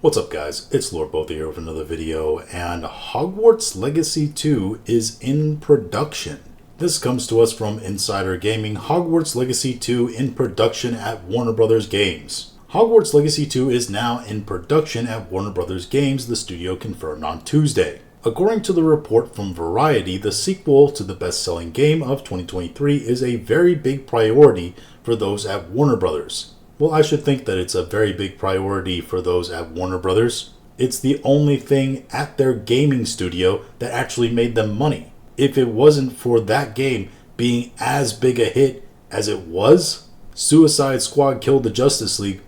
What's up guys, it's Lord Both here with another video, and Hogwarts Legacy 2 is in production. This comes to us from Insider Gaming. Hogwarts Legacy 2 in production at Warner Brothers Games. Hogwarts Legacy 2 is now in production at Warner Brothers Games, the studio confirmed on Tuesday. According to the report from Variety, the sequel to the best-selling game of 2023 is a very big priority for those at Warner Brothers. Well, I should think that it's a very big priority for those at Warner Brothers. It's the only thing at their gaming studio that actually made them money. If it wasn't for that game being as big a hit as it was, Suicide Squad Killed the Justice League,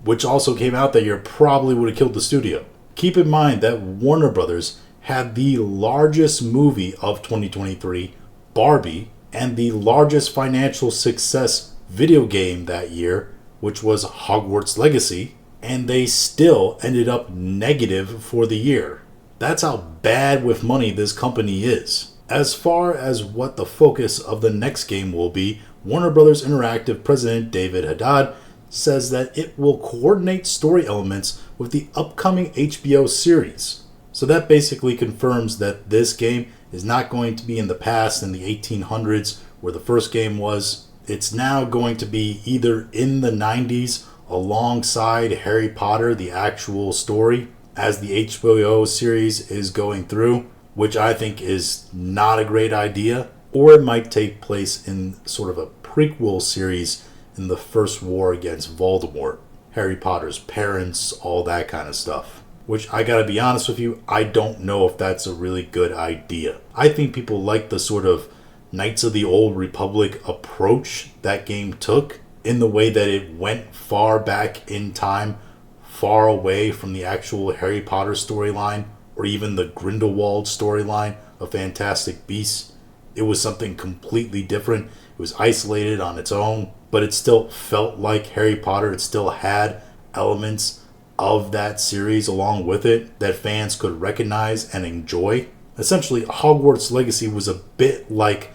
which also came out that year, probably would have killed the studio. Keep in mind that Warner Brothers had the largest movie of 2023, Barbie, and the largest financial success video game that year, which was Hogwarts Legacy, and they still ended up negative for the year. That's how bad with money this company is. As far as what the focus of the next game will be, Warner Brothers Interactive President David Haddad says that it will coordinate story elements with the upcoming HBO series. So that basically confirms that this game is not going to be in the past in the 1800s where the first game was. It's now going to be either in the 90s alongside Harry Potter, the actual story, as the HBO series is going through, which I think is not a great idea, or it might take place in sort of a prequel series in the first war against Voldemort, Harry Potter's parents, all that kind of stuff. Which, I gotta be honest with you, I don't know if that's a really good idea. I think people like the sort of Knights of the Old Republic approach that game took, in the way that it went far back in time, far away from the actual Harry Potter storyline, or even the Grindelwald storyline of Fantastic Beasts. It was something completely different. It was isolated on its own, but it still felt like Harry Potter. It still had elements of that series along with it that fans could recognize and enjoy. Essentially, Hogwarts Legacy was a bit like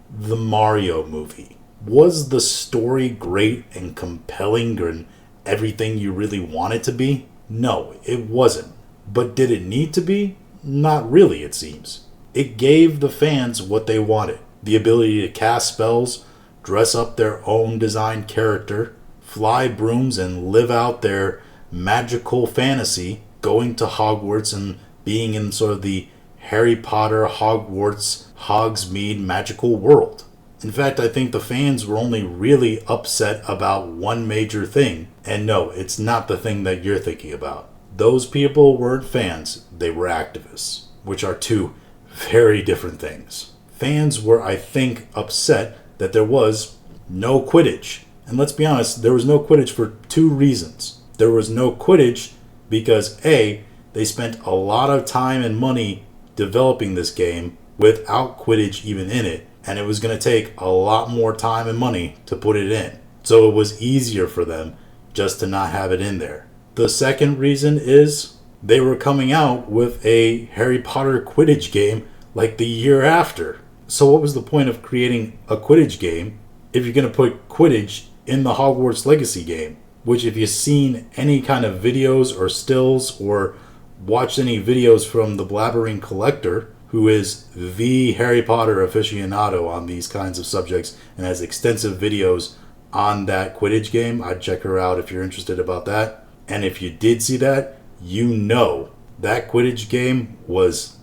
the Mario movie. Was the story great and compelling and everything you really want it to be? No, it wasn't. But did it need to be? Not really, it seems. It gave the fans what they wanted. The ability to cast spells, dress up their own designed character, fly brooms and live out their magical fantasy, going to Hogwarts and being in sort of the Harry Potter, Hogwarts, Hogsmeade magical world. In fact, I think the fans were only really upset about one major thing. And no, it's not the thing that you're thinking about. Those people weren't fans, they were activists, which are two very different things. Fans were, I think, upset that there was no Quidditch. And let's be honest, there was no Quidditch for two reasons. There was no Quidditch because A, they spent a lot of time and money developing this game without Quidditch even in it, and it was going to take a lot more time and money to put it in. So it was easier for them just to not have it in there. The second reason is they were coming out with a Harry Potter Quidditch game like the year after. So what was the point of creating a Quidditch game if you're going to put Quidditch in the Hogwarts Legacy game? Which, if you've seen any kind of videos or stills or watched any videos from the Blabbering Collector, who is the Harry Potter aficionado on these kinds of subjects and has extensive videos on that Quidditch game, I'd check her out if you're interested about that. And if you did see that, you know that Quidditch game was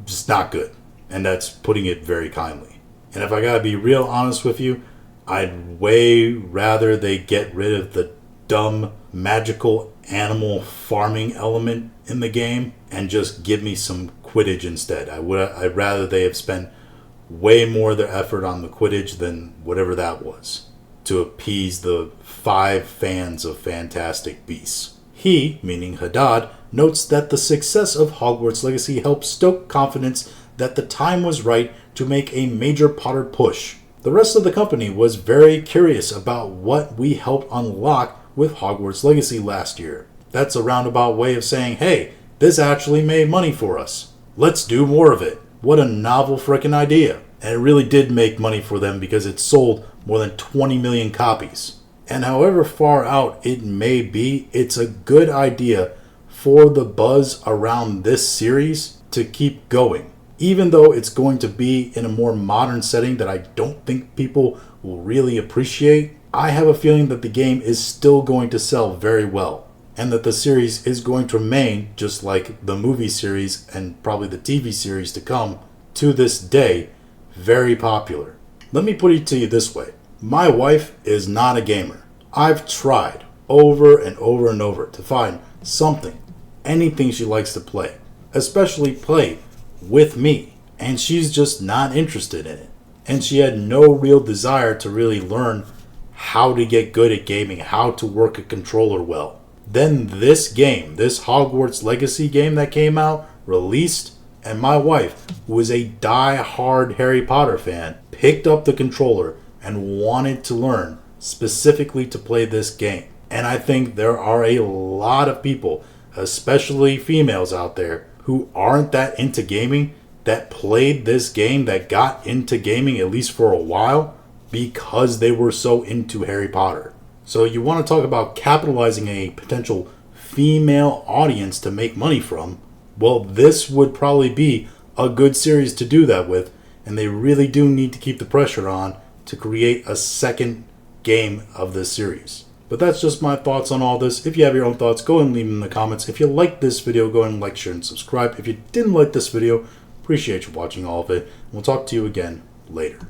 just not good. And that's putting it very kindly. And if I gotta be real honest with you, I'd way rather they get rid of the dumb magical animal farming element in the game and just give me some Quidditch instead. I'd rather they have spent way more of their effort on the Quidditch than whatever that was to appease the 5 fans of Fantastic Beasts. He, meaning Haddad, notes that the success of Hogwarts Legacy helped stoke confidence that the time was right to make a major Potter push. The rest of the company was very curious about what we helped unlock with Hogwarts Legacy last year. That's a roundabout way of saying, hey, this actually made money for us. Let's do more of it. What a novel frickin' idea. And it really did make money for them because it sold more than 20 million copies. And however far out it may be, it's a good idea for the buzz around this series to keep going. Even though it's going to be in a more modern setting that I don't think people will really appreciate, I have a feeling that the game is still going to sell very well, and that the series is going to remain, just like the movie series and probably the TV series to come, to this day, very popular. Let me put it to you this way. My wife is not a gamer. I've tried over and over and over to find something, anything she likes to play, especially play with me, and she's just not interested in it. And she had no real desire to really learn how to get good at gaming, how to work a controller well. Then this game, this Hogwarts Legacy game that came out, released, and my wife, who is a die-hard Harry Potter fan, picked up the controller and wanted to learn specifically to play this game. And I think there are a lot of people, especially females out there, who aren't that into gaming, that played this game, that got into gaming at least for a while, because they were so into Harry Potter. So you want to talk about capitalizing a potential female audience to make money from? Well, this would probably be a good series to do that with, and they really do need to keep the pressure on to create a second game of this series. But that's just my thoughts on all this. If you have your own thoughts, go and leave them in the comments. If you liked this video, go ahead and like, share, and subscribe. If you didn't like this video, appreciate you watching all of it. We'll talk to you again later.